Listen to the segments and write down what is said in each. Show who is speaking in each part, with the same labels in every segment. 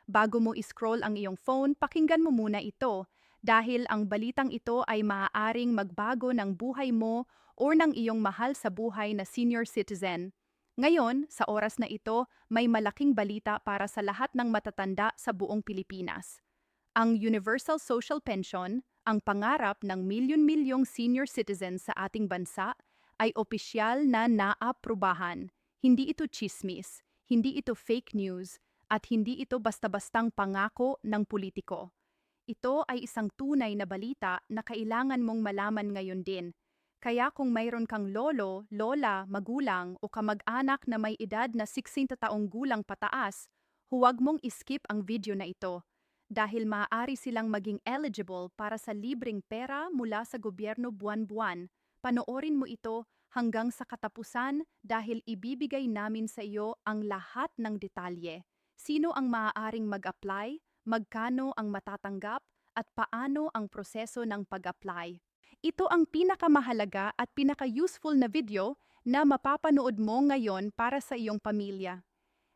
Speaker 1: Bago mo iscroll ang iyong phone, pakinggan mo muna ito dahil ang balitang ito ay maaaring magbago ng buhay mo o ng iyong mahal sa buhay na senior citizen. Ngayon, sa oras na ito, may malaking balita para sa lahat ng matatanda sa buong Pilipinas. Ang Universal Social Pension, ang pangarap ng milyon-milyong senior citizens sa ating bansa, ay opisyal na naaprubahan. Hindi ito chismis, hindi ito fake news, at hindi ito basta-bastang pangako ng politiko. Ito ay isang tunay na balita na kailangan mong malaman ngayon din. Kaya kung mayroon kang lolo, lola, magulang o kamag-anak na may edad na 60 taong gulang pataas, huwag mong iskip ang video na ito dahil maaari silang maging eligible para sa libreng pera mula sa gobyerno buwan-buwan. Panoorin mo ito hanggang sa katapusan dahil ibibigay namin sa iyo ang lahat ng detalye. Sino ang maaaring mag-apply, magkano ang matatanggap, at paano ang proseso ng pag-apply. Ito ang pinakamahalaga at pinaka-useful na video na mapapanood mo ngayon para sa iyong pamilya.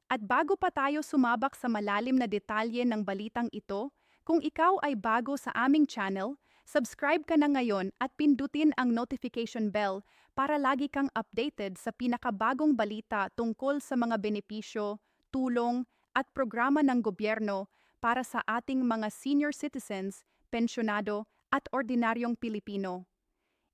Speaker 1: At bago pa tayo sumabak sa malalim na detalye ng balitang ito, kung ikaw ay bago sa aming channel, subscribe ka na ngayon at pindutin ang notification bell para lagi kang updated sa pinakabagong balita tungkol sa mga benepisyo, tulong, at programa ng gobyerno para sa ating mga senior citizens, pensyonado, at ordinaryong Pilipino.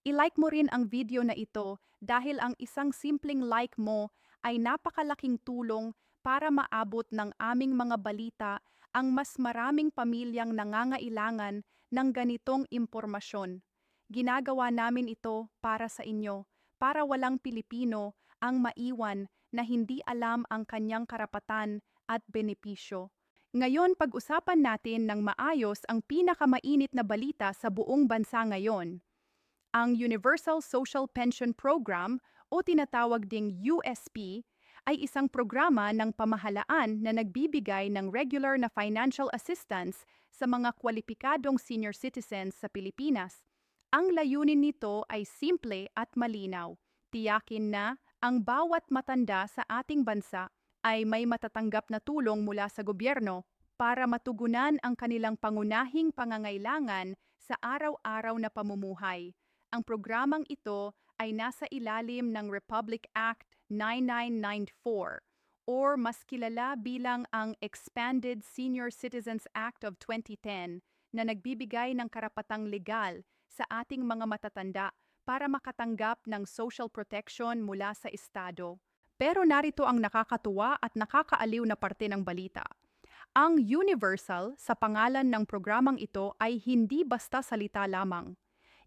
Speaker 1: I-like mo rin ang video na ito dahil ang isang simpleng like mo ay napakalaking tulong para maabot ng aming mga balita ang mas maraming pamilyang nangangailangan ng ganitong impormasyon. Ginagawa namin ito para sa inyo, para walang Pilipino ang maiwan na hindi alam ang kanyang karapatan at benepisyo. Ngayon, pag-usapan natin ng maayos ang pinakamainit na balita sa buong bansa ngayon. Ang Universal Social Pension Program o tinatawag ding USP ay isang programa ng pamahalaan na nagbibigay ng regular na financial assistance sa mga kwalipikadong senior citizens sa Pilipinas. Ang layunin nito ay simple at malinaw. Tiyakin na ang bawat matanda sa ating bansa ay may matatanggap na tulong mula sa gobyerno para matugunan ang kanilang pangunahing pangangailangan sa araw-araw na pamumuhay. Ang programang ito ay nasa ilalim ng Republic Act 9994 or mas kilala bilang ang Expanded Senior Citizens Act of 2010 na nagbibigay ng karapatang legal sa ating mga matatanda para makatanggap ng social protection mula sa Estado. Pero narito ang nakakatuwa at nakakaaliw na parte ng balita. Ang universal sa pangalan ng programang ito ay hindi basta salita lamang.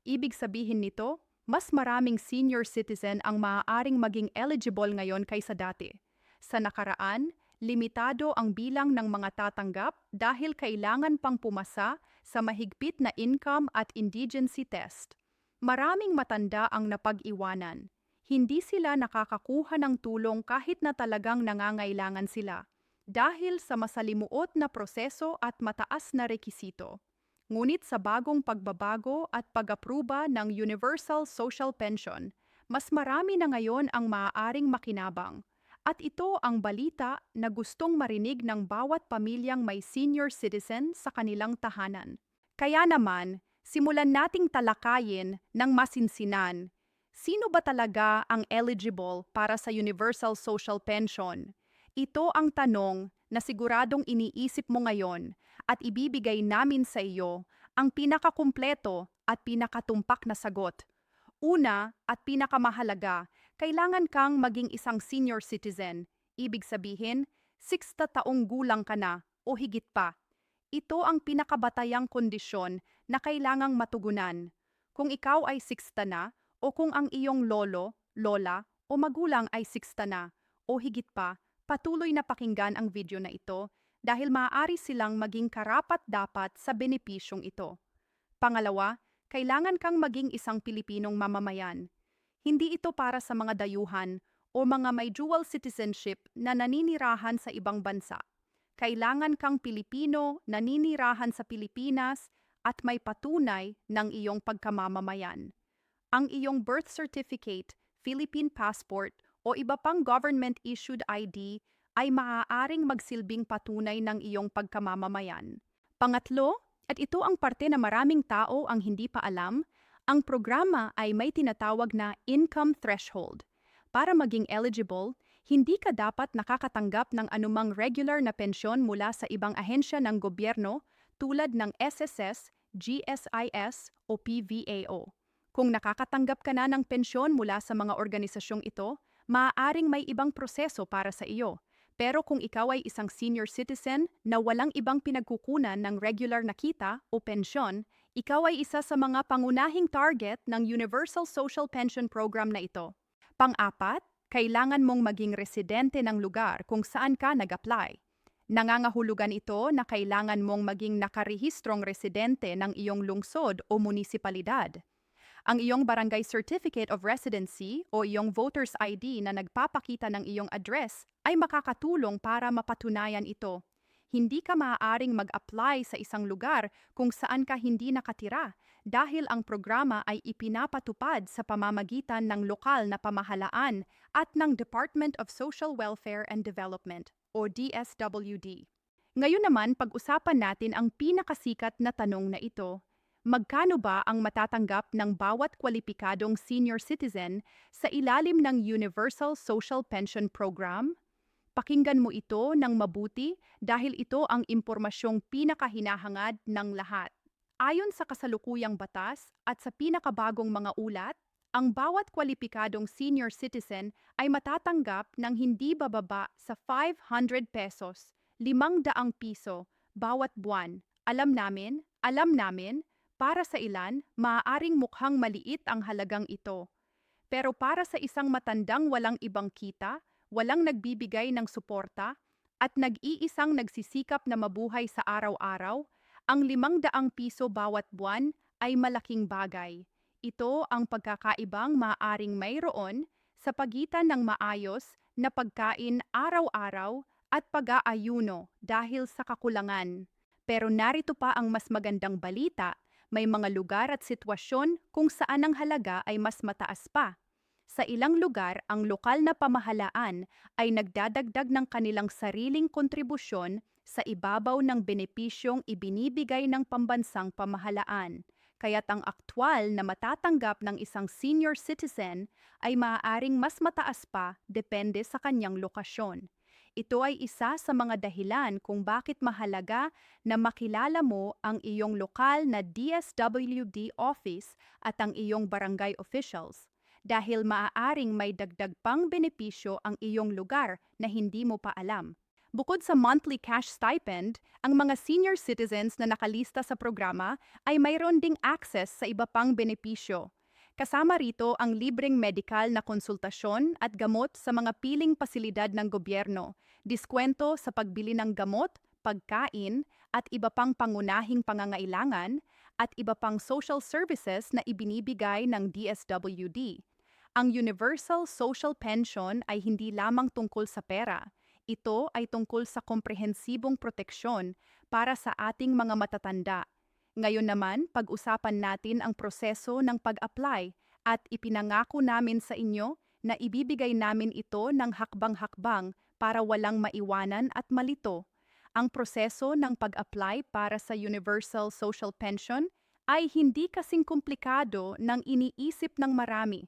Speaker 1: Ibig sabihin nito, mas maraming senior citizen ang maaaring maging eligible ngayon kaysa dati. Sa nakaraan, limitado ang bilang ng mga tatanggap dahil kailangan pang pumasa sa mahigpit na income at indigency test. Maraming matanda ang napag-iwanan. Hindi sila nakakakuha ng tulong kahit na talagang nangangailangan sila dahil sa masalimuot na proseso at mataas na rekisito. Ngunit sa bagong pagbabago at pag-apruba ng Universal Social Pension, mas marami na ngayon ang maaaring makinabang. At ito ang balita na gustong marinig ng bawat pamilyang may senior citizen sa kanilang tahanan. Kaya naman, simulan nating talakayin ng masinsinan. Sino ba talaga ang eligible para sa Universal Social Pension? Ito ang tanong na siguradong iniisip mo ngayon at ibibigay namin sa iyo ang pinakakumpleto at pinakatumpak na sagot. Una at pinakamahalaga, kailangan kang maging isang senior citizen. Ibig sabihin, 60 taong gulang ka na o higit pa. Ito ang pinakabatayang kondisyon na kailangang matugunan. Kung ikaw ay 60 na, o kung ang iyong lolo, lola, o magulang ay 60 na, o higit pa, patuloy na pakinggan ang video na ito dahil maaari silang maging karapat-dapat sa benepisyong ito. Pangalawa, kailangan kang maging isang Pilipinong mamamayan. Hindi ito para sa mga dayuhan o mga may dual citizenship na naninirahan sa ibang bansa. Kailangan kang Pilipino, naninirahan sa Pilipinas at may patunay ng iyong pagkamamamayan. Ang iyong birth certificate, Philippine passport o iba pang government-issued ID ay maaaring magsilbing patunay ng iyong pagkamamamayan. Pangatlo, at ito ang parte na maraming tao ang hindi pa alam, ang programa ay may tinatawag na income threshold. Para maging eligible, hindi ka dapat nakakatanggap ng anumang regular na pensyon mula sa ibang ahensya ng gobyerno tulad ng SSS, GSIS o PVAO. Kung nakakatanggap ka na ng pensyon mula sa mga organisasyong ito, maaaring may ibang proseso para sa iyo. Pero kung ikaw ay isang senior citizen na walang ibang pinagkukunan ng regular na kita o pensyon, ikaw ay isa sa mga pangunahing target ng Universal Social Pension Program na ito. Pang-apat, kailangan mong maging residente ng lugar kung saan ka nag-apply. Nangangahulugan ito na kailangan mong maging nakarehistrong residente ng iyong lungsod o munisipalidad. Ang iyong barangay certificate of residency o iyong voter's ID na nagpapakita ng iyong address ay makakatulong para mapatunayan ito. Hindi ka maaaring mag-apply sa isang lugar kung saan ka hindi nakatira dahil ang programa ay ipinapatupad sa pamamagitan ng lokal na pamahalaan at ng Department of Social Welfare and Development o DSWD. Ngayon naman, pag-usapan natin ang pinakasikat na tanong na ito. Magkano ba ang matatanggap ng bawat kwalipikadong senior citizen sa ilalim ng Universal Social Pension Program? Pakinggan mo ito ng mabuti dahil ito ang impormasyong pinakahinahangad ng lahat. Ayon sa kasalukuyang batas at sa pinakabagong mga ulat, ang bawat kwalipikadong senior citizen ay matatanggap ng hindi bababa sa 500 pesos, 500 piso, bawat buwan. Alam namin, para sa ilan, maaaring mukhang maliit ang halagang ito. Pero para sa isang matandang walang ibang kita, walang nagbibigay ng suporta, at nag-iisang nagsisikap na mabuhay sa araw-araw, ang 500 piso bawat buwan ay malaking bagay. Ito ang pagkakaibang maaaring mayroon sa pagitan ng maayos na pagkain araw-araw at pag-aayuno dahil sa kakulangan. Pero narito pa ang mas magandang balita. May mga lugar at sitwasyon kung saan ang halaga ay mas mataas pa. Sa ilang lugar, ang lokal na pamahalaan ay nagdadagdag ng kanilang sariling kontribusyon sa ibabaw ng benepisyong ibinibigay ng pambansang pamahalaan. Kaya't ang aktwal na matatanggap ng isang senior citizen ay maaaring mas mataas pa depende sa kanyang lokasyon. Ito ay isa sa mga dahilan kung bakit mahalaga na makilala mo ang iyong lokal na DSWD office at ang iyong barangay officials dahil maaaring may dagdag pang benepisyo ang iyong lugar na hindi mo pa alam. Bukod sa monthly cash stipend, ang mga senior citizens na nakalista sa programa ay mayroon ding access sa iba pang benepisyo. Kasama rito ang libreng medikal na konsultasyon at gamot sa mga piling pasilidad ng gobyerno, diskwento sa pagbili ng gamot, pagkain, at iba pang pangunahing pangangailangan, at iba pang social services na ibinibigay ng DSWD. Ang Universal Social Pension ay hindi lamang tungkol sa pera. Ito ay tungkol sa komprehensibong proteksyon para sa ating mga matatanda. Ngayon naman, pag-usapan natin ang proseso ng pag-apply at ipinangako namin sa inyo na ibibigay namin ito ng hakbang-hakbang para walang maiwanan at malito. Ang proseso ng pag-apply para sa Universal Social Pension ay hindi kasing komplikado ng iniisip ng marami.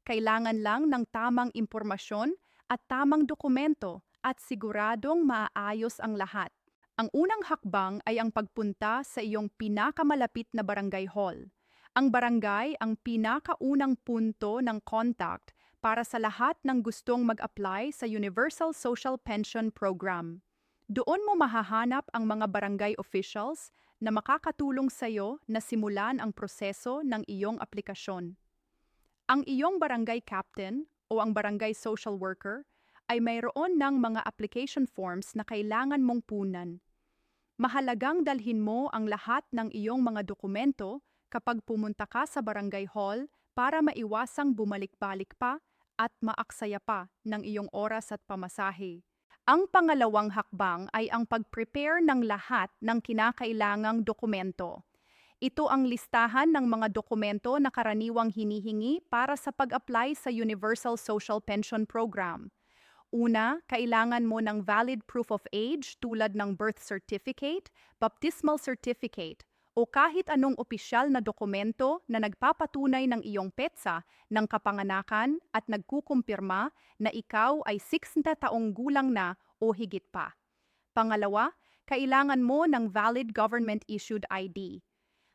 Speaker 1: Kailangan lang ng tamang impormasyon at tamang dokumento at siguradong maaayos ang lahat. Ang unang hakbang ay ang pagpunta sa iyong pinakamalapit na barangay hall. Ang barangay ang pinakaunang punto ng contact para sa lahat ng gustong mag-apply sa Universal Social Pension Program. Doon mo mahahanap ang mga barangay officials na makakatulong sa iyo na simulan ang proseso ng iyong aplikasyon. Ang iyong barangay captain o ang barangay social worker ay mayroon ng mga application forms na kailangan mong punan. Mahalagang dalhin mo ang lahat ng iyong mga dokumento kapag pumunta ka sa barangay hall para maiwasang bumalik-balik pa at maaksaya pa ng iyong oras at pamasahe. Ang pangalawang hakbang ay ang pag-prepare ng lahat ng kinakailangang dokumento. Ito ang listahan ng mga dokumento na karaniwang hinihingi para sa pag-apply sa Universal Social Pension Program. Una, kailangan mo ng valid proof of age tulad ng birth certificate, baptismal certificate, o kahit anong opisyal na dokumento na nagpapatunay ng iyong petsa ng kapanganakan at nagkukumpirma na ikaw ay 60 taong gulang na o higit pa. Pangalawa, kailangan mo ng valid government-issued ID.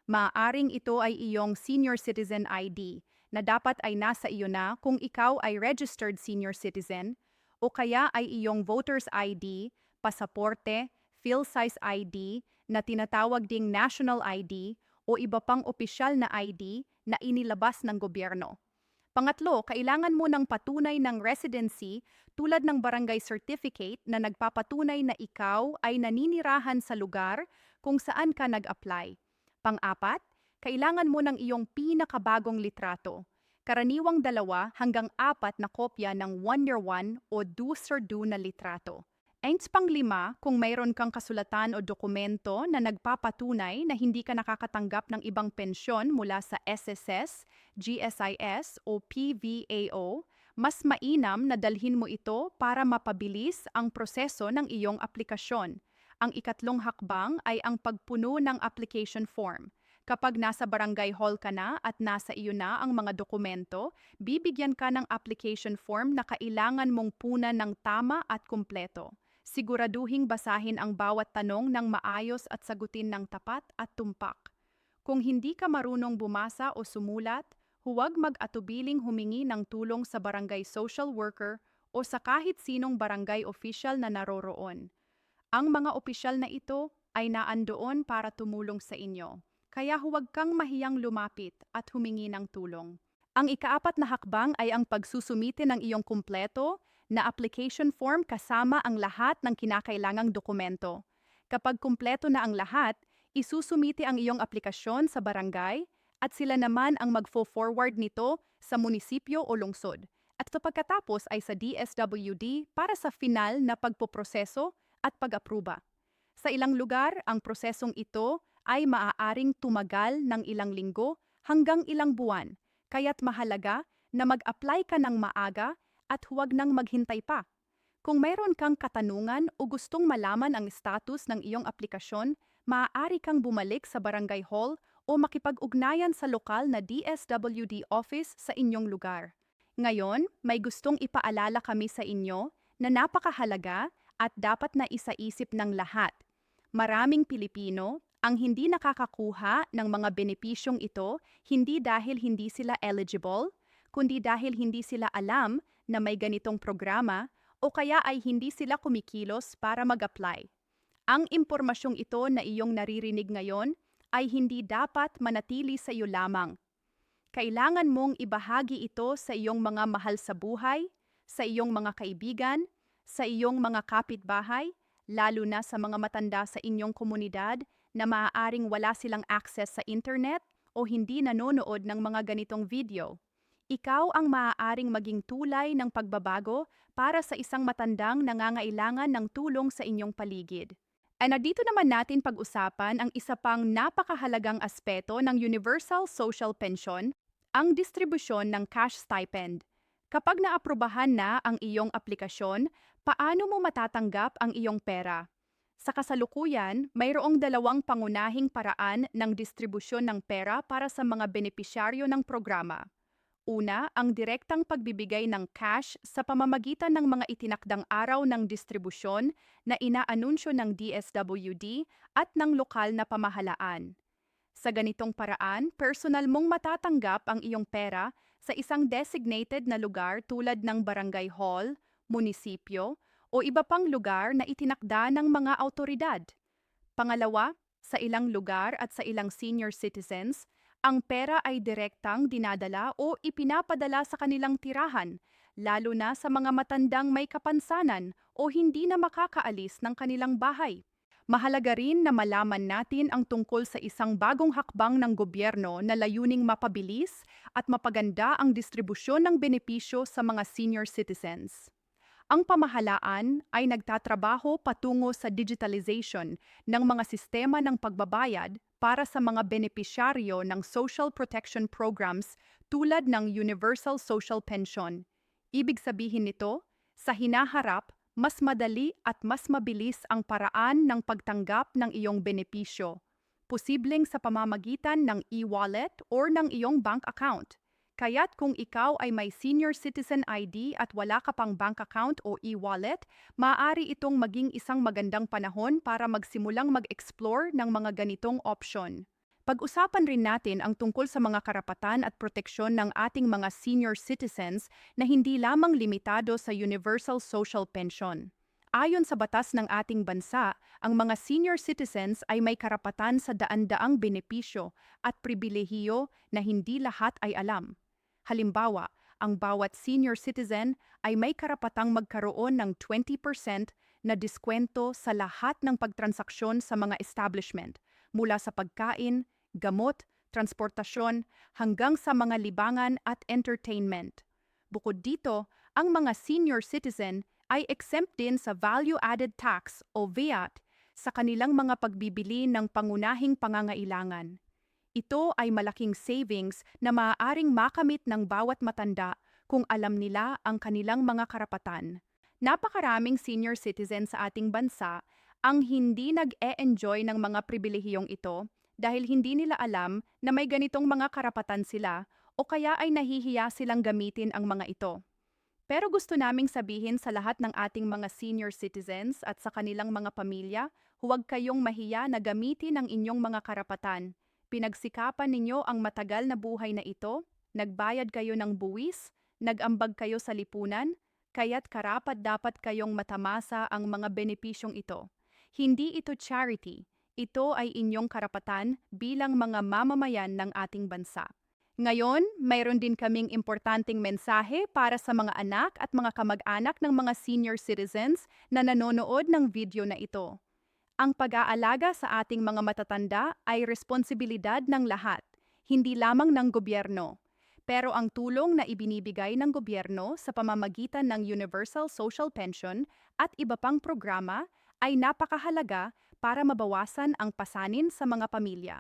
Speaker 1: Maaaring ito ay iyong senior citizen ID na dapat ay nasa iyo na kung ikaw ay registered senior citizen o kaya ay iyong voter's ID, pasaporte, fill-size ID na tinatawag ding national ID o iba pang opisyal na ID na inilabas ng gobyerno. Pangatlo, kailangan mo ng patunay ng residency tulad ng barangay certificate na nagpapatunay na ikaw ay naninirahan sa lugar kung saan ka nag-apply. Pang-apat, kailangan mo ng iyong pinakabagong litrato. Karaniwang 2 hanggang 4 na kopya ng 1-year 1 o do-sur-do na litrato. Aints pang-5, kung mayroon kang kasulatan o dokumento na nagpapatunay na hindi ka nakakatanggap ng ibang pensyon mula sa SSS, GSIS o PVAO, mas mainam na dalhin mo ito para mapabilis ang proseso ng iyong aplikasyon. Ang ikatlong hakbang ay ang pagpuno ng application form. Kapag nasa barangay hall ka na at nasa iyo na ang mga dokumento, bibigyan ka ng application form na kailangan mong punan ng tama at kumpleto. Siguraduhing basahin ang bawat tanong ng maayos at sagutin ng tapat at tumpak. Kung hindi ka marunong bumasa o sumulat, huwag mag-atubiling humingi ng tulong sa barangay social worker o sa kahit sinong barangay official na naroroon. Ang mga opisyal na ito ay naandoon para tumulong sa inyo. Kaya huwag kang mahiyang lumapit at humingi ng tulong. Ang ika-4 na hakbang ay ang pagsusumite ng iyong kumpleto na application form kasama ang lahat ng kinakailangang dokumento. Kapag kumpleto na ang lahat, isusumite ang iyong aplikasyon sa barangay at sila naman ang magfo-forward nito sa munisipyo o lungsod. At pagkatapos ay sa DSWD para sa final na pagpoproseso at pag-apruba. Sa ilang lugar, ang prosesong ito ay maaaring tumagal ng ilang linggo hanggang ilang buwan, kaya't mahalaga na mag-apply ka ng maaga at huwag nang maghintay pa. Kung mayroon kang katanungan o gustong malaman ang status ng iyong aplikasyon, maaari kang bumalik sa barangay hall o makipag-ugnayan sa lokal na DSWD office sa inyong lugar. Ngayon, may gustong ipaalala kami sa inyo na napakahalaga at dapat na isaisip ng lahat. Maraming Pilipino ang hindi nakakakuha ng mga benepisyong ito hindi dahil hindi sila eligible, kundi dahil hindi sila alam na may ganitong programa o kaya ay hindi sila kumikilos para mag-apply. Ang impormasyong ito na iyong naririnig ngayon ay hindi dapat manatili sa iyo lamang. Kailangan mong ibahagi ito sa iyong mga mahal sa buhay, sa iyong mga kaibigan, sa iyong mga kapitbahay, lalo na sa mga matanda sa inyong komunidad na maaaring wala silang access sa internet o hindi nanonood ng mga ganitong video. Ikaw ang maaaring maging tulay ng pagbabago para sa isang matandang nangangailangan ng tulong sa inyong paligid. Dito naman natin pag-usapan ang isa pang napakahalagang aspeto ng Universal Social Pension, ang distribusyon ng cash stipend. Kapag naaprubahan na ang iyong aplikasyon, paano mo matatanggap ang iyong pera? Sa kasalukuyan, mayroong 2 pangunahing paraan ng distribusyon ng pera para sa mga benepisyaryo ng programa. Una, ang direktang pagbibigay ng cash sa pamamagitan ng mga itinakdang araw ng distribusyon na inaanunsyo ng DSWD at ng lokal na pamahalaan. Sa ganitong paraan, personal mong matatanggap ang iyong pera sa isang designated na lugar tulad ng barangay hall, munisipyo, o iba pang lugar na itinakda ng mga awtoridad. Pangalawa, sa ilang lugar at sa ilang senior citizens, ang pera ay direktang dinadala o ipinapadala sa kanilang tirahan, lalo na sa mga matandang may kapansanan o hindi na makakaalis ng kanilang bahay. Mahalaga rin na malaman natin ang tungkol sa isang bagong hakbang ng gobyerno na layuning mapabilis at mapaganda ang distribusyon ng benepisyo sa mga senior citizens. Ang pamahalaan ay nagtatrabaho patungo sa digitalization ng mga sistema ng pagbabayad para sa mga benepisyaryo ng social protection programs tulad ng Universal Social Pension. Ibig sabihin nito, Sa hinaharap, mas madali at mas mabilis ang paraan ng pagtanggap ng iyong benepisyo, posibleng sa pamamagitan ng e-wallet or ng iyong bank account. Kaya't kung ikaw ay may senior citizen ID at wala ka pang bank account o e-wallet, maaari itong maging isang magandang panahon para magsimulang mag-explore ng mga ganitong option. Pag-usapan rin natin ang tungkol sa mga karapatan at proteksyon ng ating mga senior citizens na hindi lamang limitado sa Universal Social Pension. Ayon sa batas ng ating bansa, ang mga senior citizens ay may karapatan sa daan-daang benepisyo at pribilehiyo na hindi lahat ay alam. Halimbawa, ang bawat senior citizen ay may karapatang magkaroon ng 20% na diskwento sa lahat ng pagtransaksyon sa mga establishment, mula sa pagkain, gamot, transportasyon, hanggang sa mga libangan at entertainment. Bukod dito, ang mga senior citizen ay exempt din sa Value-Added Tax o VAT sa kanilang mga pagbibili ng pangunahing pangangailangan. Ito ay malaking savings na maaaring makamit ng bawat matanda kung alam nila ang kanilang mga karapatan. Napakaraming senior citizen sa ating bansa ang hindi nag-e-enjoy ng mga pribilehiyong ito dahil hindi nila alam na may ganitong mga karapatan sila o kaya ay nahihiya silang gamitin ang mga ito. Pero gusto naming sabihin sa lahat ng ating mga senior citizens at sa kanilang mga pamilya, huwag kayong mahiya na gamitin ang inyong mga karapatan. Pinagsikapan ninyo ang matagal na buhay na ito, nagbayad kayo ng buwis, nag-ambag kayo sa lipunan, kaya't karapat-dapat kayong matamasa ang mga benepisyong ito. Hindi ito charity. Ito ay inyong karapatan bilang mga mamamayan ng ating bansa. Ngayon, mayroon din kaming importanteng mensahe para sa mga anak at mga kamag-anak ng mga senior citizens na nanonood ng video na ito. Ang pag-aalaga sa ating mga matatanda ay responsibilidad ng lahat, hindi lamang ng gobyerno. Pero ang tulong na ibinibigay ng gobyerno sa pamamagitan ng Universal Social Pension at iba pang programa ay napakahalaga para mabawasan ang pasanin sa mga pamilya.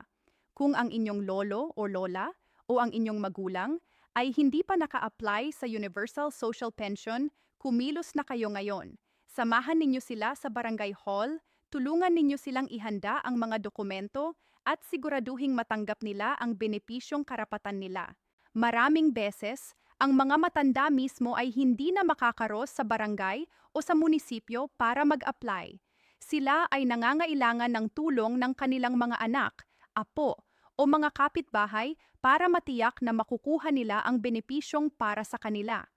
Speaker 1: Kung ang inyong lolo o lola o ang inyong magulang ay hindi pa naka-apply sa Universal Social Pension, kumilos na kayo ngayon. Samahan ninyo sila sa barangay hall, tulungan ninyo silang ihanda ang mga dokumento at siguraduhing matanggap nila ang benepisyong karapatan nila. Maraming beses, ang mga matanda mismo ay hindi na makakaros sa barangay o sa munisipyo para mag-apply. Sila ay nangangailangan ng tulong ng kanilang mga anak, apo, o mga kapitbahay para matiyak na makukuha nila ang benepisyong para sa kanila.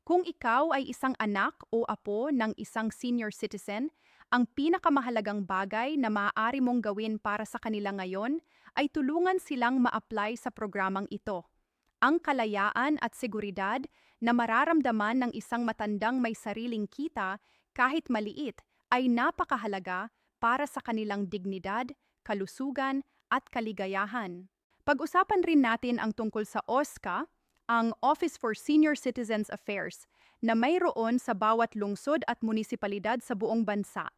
Speaker 1: Kung ikaw ay isang anak o apo ng isang senior citizen, ang pinakamahalagang bagay na maaari mong gawin para sa kanila ngayon ay tulungan silang ma-apply sa programang ito. Ang kalayaan at seguridad na mararamdaman ng isang matandang may sariling kita kahit maliit ay napakahalaga para sa kanilang dignidad, kalusugan at kaligayahan. Pag-usapan rin natin ang tungkol sa OSCA, ang Office for Senior Citizens Affairs, na mayroon sa bawat lungsod at munisipalidad sa buong bansa.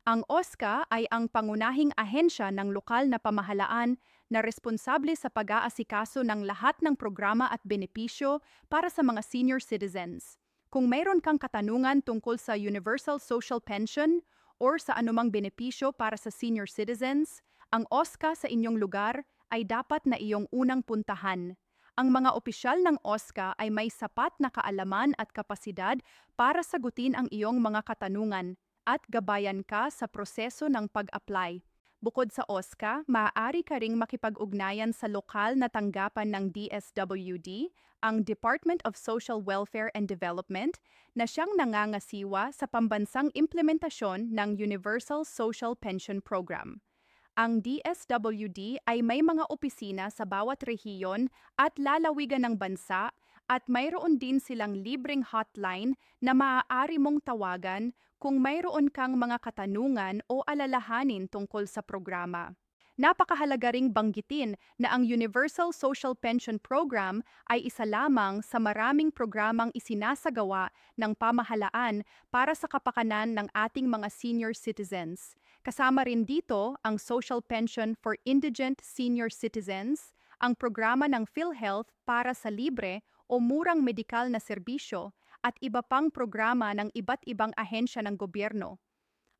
Speaker 1: Ang OSCA ay ang pangunahing ahensya ng lokal na pamahalaan na responsable sa pag-aasikaso ng lahat ng programa at benepisyo para sa mga senior citizens. Kung mayroon kang katanungan tungkol sa Universal Social Pension or sa anumang benepisyo para sa senior citizens, ang OSCA sa inyong lugar ay dapat na iyong unang puntahan. Ang mga opisyal ng OSCA ay may sapat na kaalaman at kapasidad para sagutin ang iyong mga katanungan at gabayan ka sa proseso ng pag-apply. Bukod sa OSCA, maaari ka ring makipag-ugnayan sa lokal na tanggapan ng DSWD, ang Department of Social Welfare and Development, na siyang nangangasiwa sa pambansang implementasyon ng Universal Social Pension Program. Ang DSWD ay may mga opisina sa bawat rehiyon at lalawigan ng bansa at mayroon din silang libreng hotline na maaari mong tawagan kung mayroon kang mga katanungan o alalahanin tungkol sa programa. Napakahalaga ring banggitin na ang Universal Social Pension Program ay isa lamang sa maraming programang isinasagawa ng pamahalaan para sa kapakanan ng ating mga senior citizens. Kasama rin dito ang Social Pension for Indigent Senior Citizens, ang programa ng PhilHealth para sa libre o murang medikal na serbisyo, at iba pang programa ng iba't ibang ahensya ng gobyerno.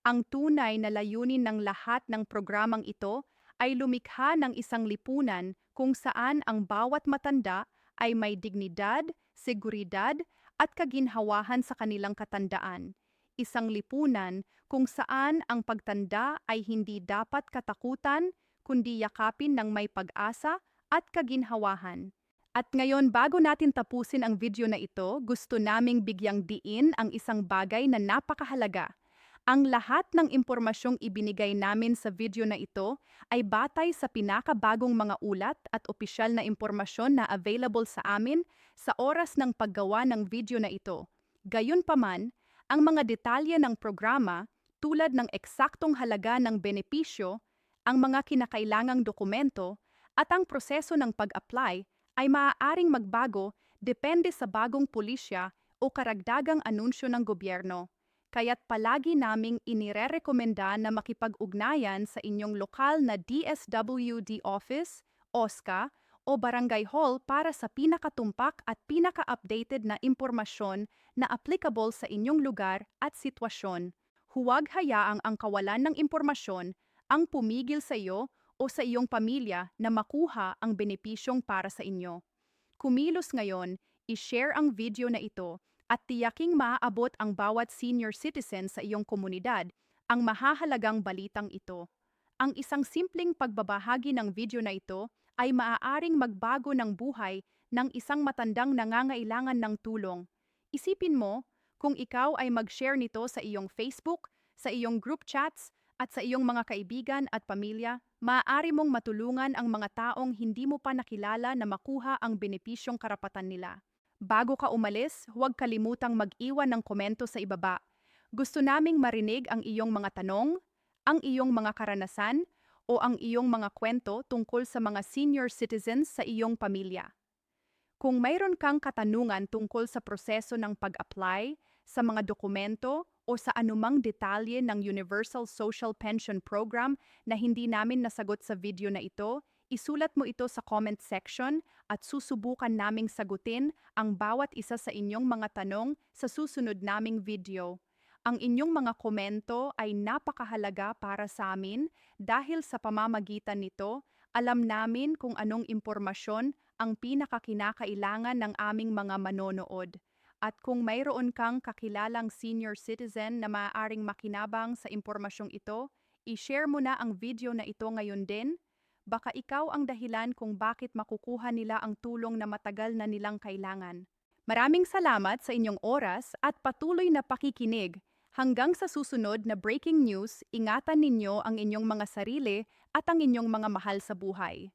Speaker 1: Ang tunay na layunin ng lahat ng programang ito ay lumikha ng isang lipunan kung saan ang bawat matanda ay may dignidad, seguridad at kaginhawahan sa kanilang katandaan. Isang lipunan kung saan ang pagtanda ay hindi dapat katakutan, kundi yakapin ng may pag-asa at kaginhawahan. At ngayon, bago natin tapusin ang video na ito, gusto naming bigyang diin ang isang bagay na napakahalaga. Ang lahat ng impormasyong ibinigay namin sa video na ito ay batay sa pinakabagong mga ulat at opisyal na impormasyon na available sa amin sa oras ng paggawa ng video na ito. Gayunpaman, ang mga detalye ng programa tulad ng eksaktong halaga ng benepisyo, ang mga kinakailangang dokumento, at ang proseso ng pag-apply ay maaaring magbago depende sa bagong pulisya o karagdagang anunsyo ng gobyerno. Kaya't palagi naming inirerekomenda na makipag-ugnayan sa inyong lokal na DSWD office, OSCA, o barangay hall para sa pinakatumpak at pinaka-updated na impormasyon na applicable sa inyong lugar at sitwasyon. Huwag hayaang ang kawalan ng impormasyon ang pumigil sa iyo o sa iyong pamilya na makuha ang benepisyong para sa inyo. Kumilos ngayon, i-share ang video na ito at tiyaking maaabot ang bawat senior citizen sa iyong komunidad ang mahahalagang balitang ito. Ang isang simpleng pagbabahagi ng video na ito ay maaaring magbago ng buhay ng isang matandang nangangailangan ng tulong. Isipin mo, kung ikaw ay mag-share nito sa iyong Facebook, sa iyong group chats, at sa iyong mga kaibigan at pamilya, maaari mong matulungan ang mga taong hindi mo pa nakilala na makuha ang benepisyong karapatan nila. Bago ka umalis, huwag kalimutang mag-iwan ng komento sa ibaba. Gusto naming marinig ang iyong mga tanong, ang iyong mga karanasan, o ang iyong mga kwento tungkol sa mga senior citizens sa iyong pamilya. Kung mayroon kang katanungan tungkol sa proseso ng pag-apply, sa mga dokumento, o sa anumang detalye ng Universal Social Pension Program na hindi namin nasagot sa video na ito, isulat mo ito sa comment section at susubukan naming sagutin ang bawat isa sa inyong mga tanong sa susunod naming video. Ang inyong mga komento ay napakahalaga para sa amin dahil sa pamamagitan nito, alam namin kung anong impormasyon ang pinakakinakailangan ng aming mga manonood. At kung mayroon kang kakilalang senior citizen na maaaring makinabang sa impormasyong ito, i-share mo na ang video na ito ngayon din. Baka ikaw ang dahilan kung bakit makukuha nila ang tulong na matagal na nilang kailangan. Maraming salamat sa inyong oras at patuloy na pakikinig. Hanggang sa susunod na breaking news, ingatan ninyo ang inyong mga sarili at ang inyong mga mahal sa buhay.